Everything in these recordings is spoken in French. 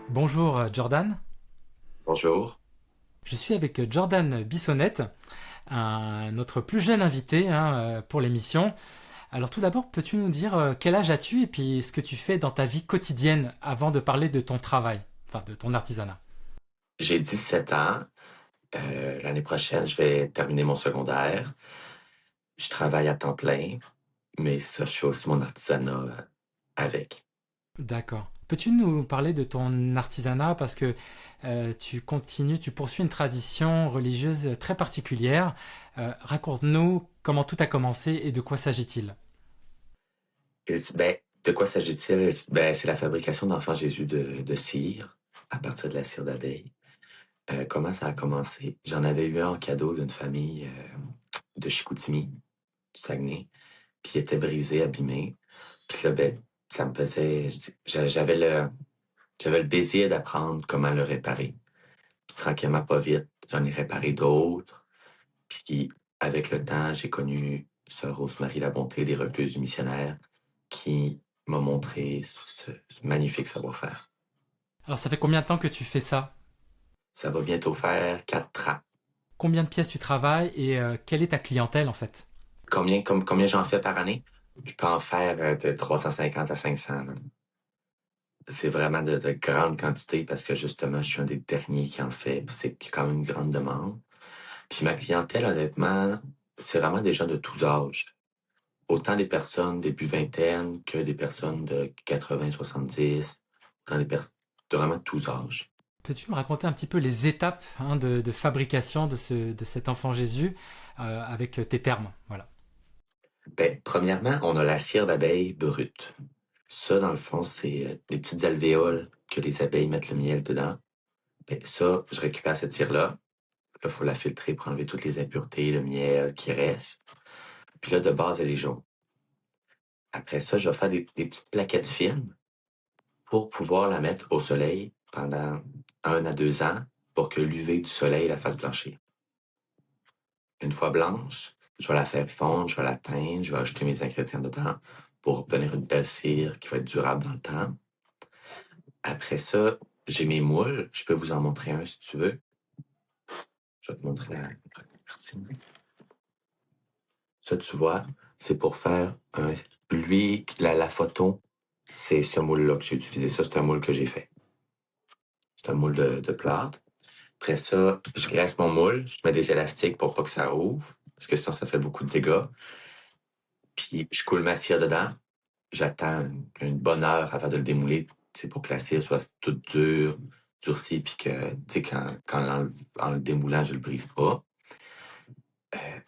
Bonjour Jordan, Bonjour. je suis avec Jordan Bissonnette, notre plus jeune invité pour l'émission. Alors tout d'abord, peux-tu nous dire quel âge as-tu et puis ce que tu fais dans ta vie quotidienne avant de parler de ton travail, enfin de ton artisanat? J'ai 17 ans. L'année prochaine, je vais terminer mon secondaire. Je travaille à temps plein, mais ça, je fais aussi mon artisanat avec. D'accord. Peux-tu nous parler de ton artisanat parce que tu poursuis une tradition religieuse très particulière. Raconte-nous comment tout a commencé et de quoi s'agit-il? De quoi s'agit-il? C'est la fabrication d'enfants Jésus de cire, à partir de la cire d'abeille. Comment ça a commencé? J'en avais eu un en cadeau d'une famille de Chicoutimi, du Saguenay, puis il était brisé, abîmé. Puis là, ça me faisait... J'avais le désir d'apprendre comment le réparer. Puis tranquillement, pas vite, j'en ai réparé d'autres. Puis avec le temps, j'ai connu Sœur Rosemary La Bonté des Recluses du Missionnaire qui m'a montré ce magnifique savoir-faire. Alors ça fait combien de temps que tu fais ça? Ça va bientôt faire 4 ans. Combien de pièces tu travailles et quelle est ta clientèle en fait? Combien j'en fais par année? Je peux en faire de 350 à 500. Là. C'est vraiment de grandes quantités parce que justement, je suis un des derniers qui en fait. Puis c'est quand même une grande demande. Puis ma clientèle, honnêtement, c'est vraiment des gens de tous âges. Autant des personnes début vingtaine que des personnes de 80-70, autant de vraiment tous âges. Peux-tu me raconter un petit peu les étapes de fabrication de cet enfant Jésus avec tes termes? Voilà. Premièrement, on a la cire d'abeille brute. Ça, dans le fond, c'est des petites alvéoles que les abeilles mettent le miel dedans. Ça, je récupère cette cire-là. Là, il faut la filtrer pour enlever toutes les impuretés, le miel qui reste. Puis là, de base, elle est jaune. Après ça, je vais faire des petites plaquettes fines pour pouvoir la mettre au soleil pendant 1 à 2 ans pour que l'UV du soleil la fasse blanchir. Une fois blanche, je vais la faire fondre, je vais la teindre, je vais ajouter mes ingrédients dedans pour obtenir une belle cire qui va être durable dans le temps. Après ça, j'ai mes moules. Je peux vous en montrer un si tu veux. Je vais te montrer la première partie. Ça, tu vois, c'est pour faire un... Lui, la photo, c'est ce moule-là que j'ai utilisé. Ça, c'est un moule que j'ai fait. C'est un moule de plâtre. Après ça, je graisse mon moule, je mets des élastiques pour pas que ça ouvre, parce que sinon ça fait beaucoup de dégâts. Puis je coule ma cire dedans. J'attends une bonne heure avant de le démouler, c'est pour que la cire soit toute dure, durcie, puis que, tu sais, en le démoulant, je le brise pas.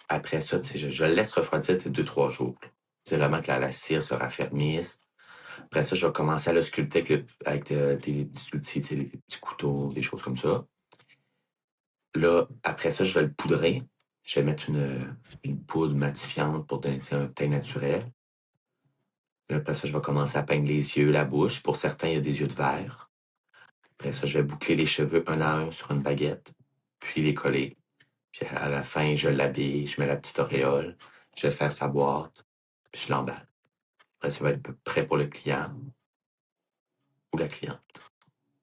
Après ça, tu sais, je le laisse refroidir 2-3 jours. C'est vraiment que la cire se raffermisse. Après ça, je vais commencer à le sculpter avec des petits outils, tu sais, des petits couteaux, des choses comme ça. Là, après ça, je vais le poudrer. Je vais mettre une poudre matifiante pour donner un teint naturel. Là, après ça, je vais commencer à peindre les yeux, la bouche. Pour certains, il y a des yeux de verre. Après ça, je vais boucler les cheveux un à un sur une baguette, puis les coller. Puis à la fin, je l'habille, je mets la petite auréole, je vais faire sa boîte, puis je l'emballe. Après, ça va être prêt pour le client ou la cliente.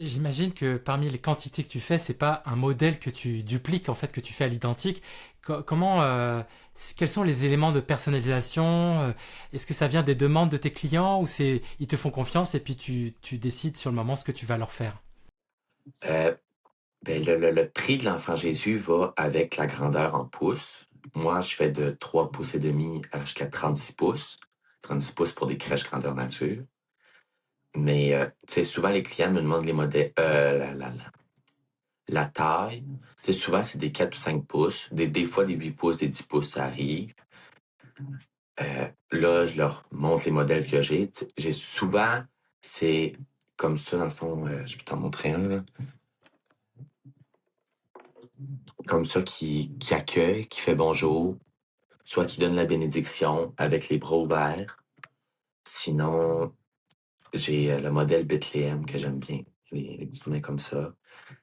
J'imagine que parmi les quantités que tu fais, c'est pas un modèle que tu dupliques en fait, que tu fais à l'identique. Comment, quels sont les éléments de personnalisation? Est-ce que ça vient des demandes de tes clients ou c'est ils te font confiance et puis tu décides sur le moment ce que tu vas leur faire? Euh, le prix de l'enfant Jésus va avec la grandeur en pouces. Moi, je fais de 3 pouces et demi jusqu'à 36 pouces. 36 pouces pour des crèches grandeur nature. Mais, tu sais, souvent, les clients me demandent les modèles, la taille. Tu sais, souvent, c'est des 4 ou 5 pouces. Des fois, des 8 pouces, des 10 pouces, ça arrive. Là, je leur montre les modèles que j'ai. J'ai souvent, c'est comme ça, dans le fond, je vais t'en montrer un, là. Comme ça, qui accueille, qui fait bonjour, soit qui donne la bénédiction avec les bras ouverts. Sinon, j'ai le modèle Bethléem que j'aime bien, les petites mains comme ça.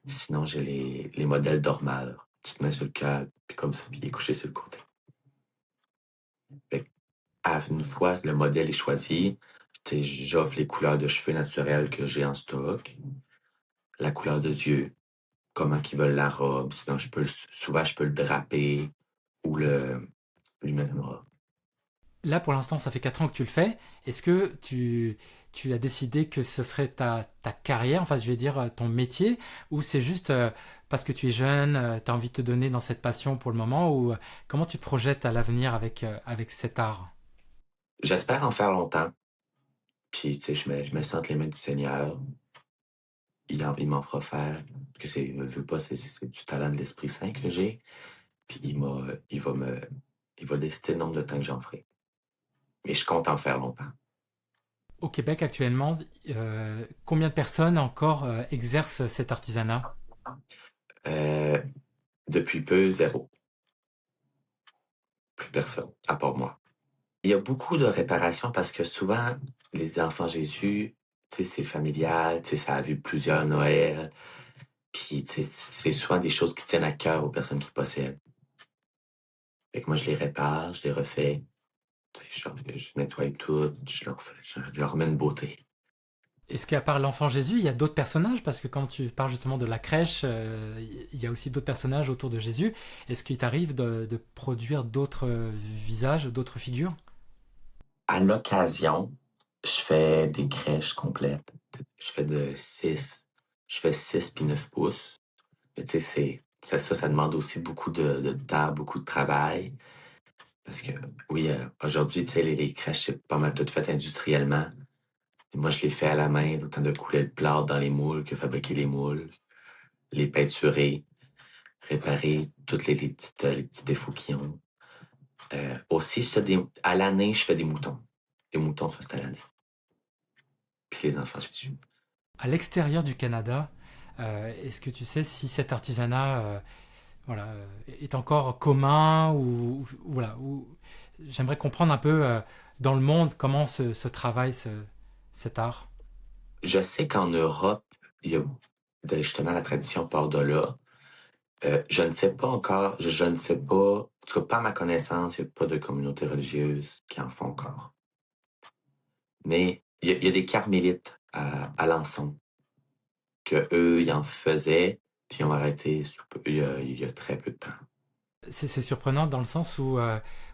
Sinon, j'ai les modèles dormeurs, petites mains sur le cœur, puis comme ça, puis il est couché sur le côté. Fait que, une fois le modèle est choisi, je Tu sais, j'offre les couleurs de cheveux naturelles que j'ai en stock, la couleur de yeux, comment qu'ils veulent la robe. Sinon, souvent, je peux le draper ou lui mettre une robe. Là, pour l'instant, ça fait 4 ans que tu le fais. Est-ce que tu as décidé que ce serait ta carrière, enfin, je vais dire ton métier, ou c'est juste parce que tu es jeune, tu as envie de te donner dans cette passion pour le moment, ou comment tu te projettes à l'avenir avec cet art? J'espère en faire longtemps. Puis, tu sais, je me sens entre les mains du Seigneur. Il m'en fera faire. Que veux pas, c'est du talent de l'Esprit Saint que j'ai. Puis il va décider le nombre de temps que j'en ferai. Mais je compte en faire longtemps. Au Québec, actuellement, combien de personnes encore exercent cet artisanat? Euh, Depuis peu, zéro. Plus personne, à part moi. Il y a beaucoup de réparations parce que souvent, les enfants Jésus, tu sais, c'est familial, tu sais, ça a vu plusieurs Noëls. Puis, tu sais, c'est souvent des choses qui tiennent à cœur aux personnes qui possèdent. Fait que moi, je les répare, je les refais. Tu sais, je nettoie tout, je leur remets une beauté. Est-ce qu'à part l'enfant Jésus, il y a d'autres personnages? Parce que quand tu parles justement de la crèche, il y a aussi d'autres personnages autour de Jésus. Est-ce qu'il t'arrive de produire d'autres visages, d'autres figures? À l'occasion, je fais des crèches complètes. Je fais je fais 6 puis 9 pouces. Mais tu sais, ça demande aussi beaucoup de temps, beaucoup de travail. Parce que, oui, aujourd'hui, tu sais, les crèches, c'est pas mal tout fait industriellement. Et moi, je les fais à la main, autant de couler le plâtre dans les moules que fabriquer les moules, les peinturer, réparer tous les petits défauts qu'ils ont. Aussi, à l'année, je fais des moutons. Les moutons, ça, c'est à l'année. Puis les enfants, j'ai dessus. À l'extérieur du Canada, est-ce que tu sais si cet artisanat voilà, est encore commun voilà, j'aimerais comprendre un peu dans le monde comment se travaille cet art. Je sais qu'en Europe, il y a justement la tradition part de là. Je ne sais pas encore, je ne sais pas, en tout cas, pas à ma connaissance, il n'y a pas de communauté religieuse qui en font encore. Mais il y a des carmélites à Alençon que eux, ils en faisaient, puis ils ont arrêté il y a très peu de temps. C'est surprenant dans le sens où,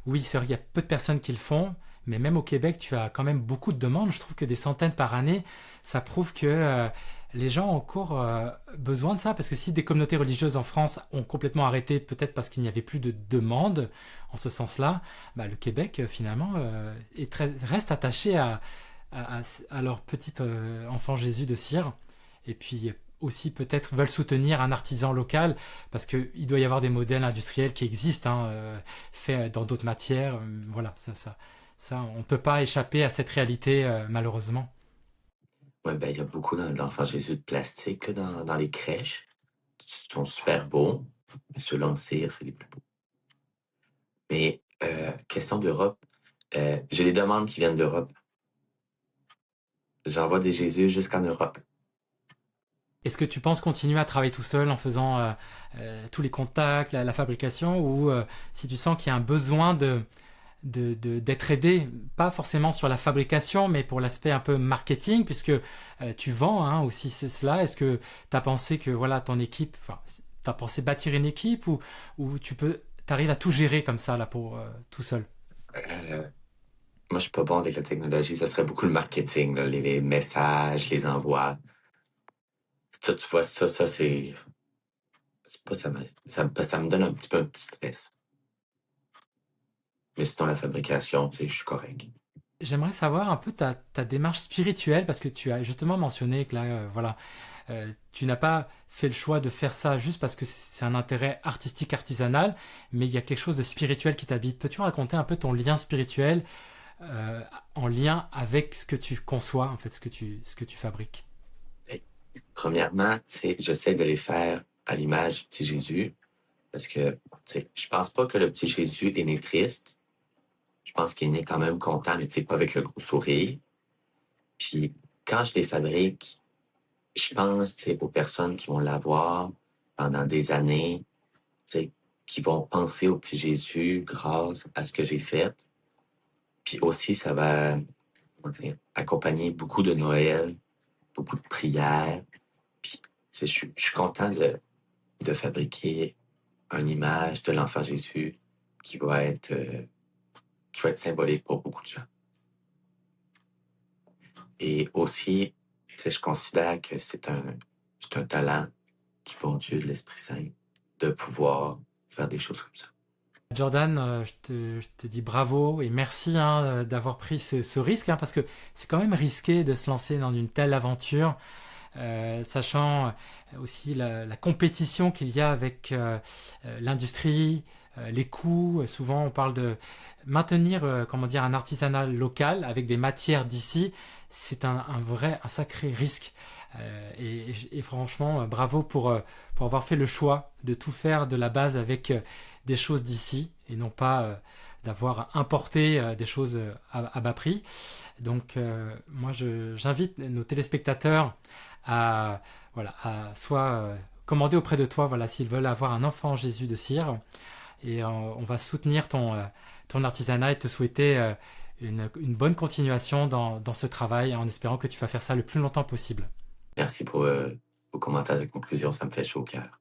oui, c'est vrai, il y a peu de personnes qui le font, mais même au Québec, tu as quand même beaucoup de demandes. Je trouve que des centaines par année, ça prouve que les gens ont encore besoin de ça. Parce que si des communautés religieuses en France ont complètement arrêté, peut-être parce qu'il n'y avait plus de demandes en ce sens-là, bah, le Québec, finalement, reste attaché à leur petit enfant Jésus de cire. Et puis aussi peut-être veulent soutenir un artisan local parce qu'il doit y avoir des modèles industriels qui existent, hein, faits dans d'autres matières. Voilà, ça, on ne peut pas échapper à cette réalité malheureusement. Ouais, ben, il y a beaucoup d'enfants Jésus de plastique là, dans les crèches. Ils sont super beaux, mais ceux-là en cire, c'est les plus beaux. Mais question d'Europe, j'ai des demandes qui viennent d'Europe. J'envoie des Jésus jusqu'en Europe. Est-ce que tu penses continuer à travailler tout seul en faisant tous les contacts, la fabrication, ou si tu sens qu'il y a un besoin d'être aidé, pas forcément sur la fabrication, mais pour l'aspect un peu marketing, puisque tu vends hein, aussi cela. Est-ce que tu as pensé que voilà ton équipe, enfin, tu as pensé bâtir une équipe ou t'arrives à tout gérer comme ça là pour tout seul? Euh, Moi, je suis pas bon avec la technologie. Ça serait beaucoup le marketing, là, les messages, les envois. Ça, tu vois, c'est pas, ça me donne un petit stress. Mais sinon, la fabrication, tu sais, je suis correct. J'aimerais savoir un peu ta démarche spirituelle parce que tu as justement mentionné que là, voilà, tu n'as pas fait le choix de faire ça juste parce que c'est un intérêt artistique artisanal, mais il y a quelque chose de spirituel qui t'habite. Peux-tu raconter un peu ton lien spirituel en lien avec ce que tu conçois, en fait, ce que tu fabriques? Hey, premièrement, tu sais, j'essaie de les faire à l'image du petit Jésus. Parce que, tu sais, je pense pas que le petit Jésus est né triste. Je pense qu'il est né quand même content, mais tu sais, pas avec le gros sourire. Puis, quand je les fabrique, je pense, tu sais, aux personnes qui vont l'avoir pendant des années, tu sais, qui vont penser au petit Jésus grâce à ce que j'ai fait. Puis aussi, comment dire, accompagné beaucoup de Noël, beaucoup de prières. Puis, je suis content de fabriquer une image de l'enfant Jésus qui va être, qui va être symbolique pour beaucoup de gens. Et aussi, je considère que c'est un talent du bon Dieu, de l'Esprit Saint, de pouvoir faire des choses comme ça. Jordan, je te dis bravo et merci hein, d'avoir pris ce risque, hein, parce que c'est quand même risqué de se lancer dans une telle aventure, sachant aussi la compétition qu'il y a avec l'industrie, les coûts. Souvent, on parle de maintenir comment dire, un artisanat local avec des matières d'ici. C'est un sacré risque. Et franchement, bravo pour avoir fait le choix de tout faire de la base avec des choses d'ici et non pas d'avoir importé des choses à bas prix. Donc, moi, j'invite nos téléspectateurs à, voilà, à soit commander auprès de toi voilà, s'ils veulent avoir un enfant Jésus de cire. Et on va soutenir ton artisanat et te souhaiter une bonne continuation dans ce travail en espérant que tu vas faire ça le plus longtemps possible. Merci pour vos commentaires de conclusion, ça me fait chaud au cœur.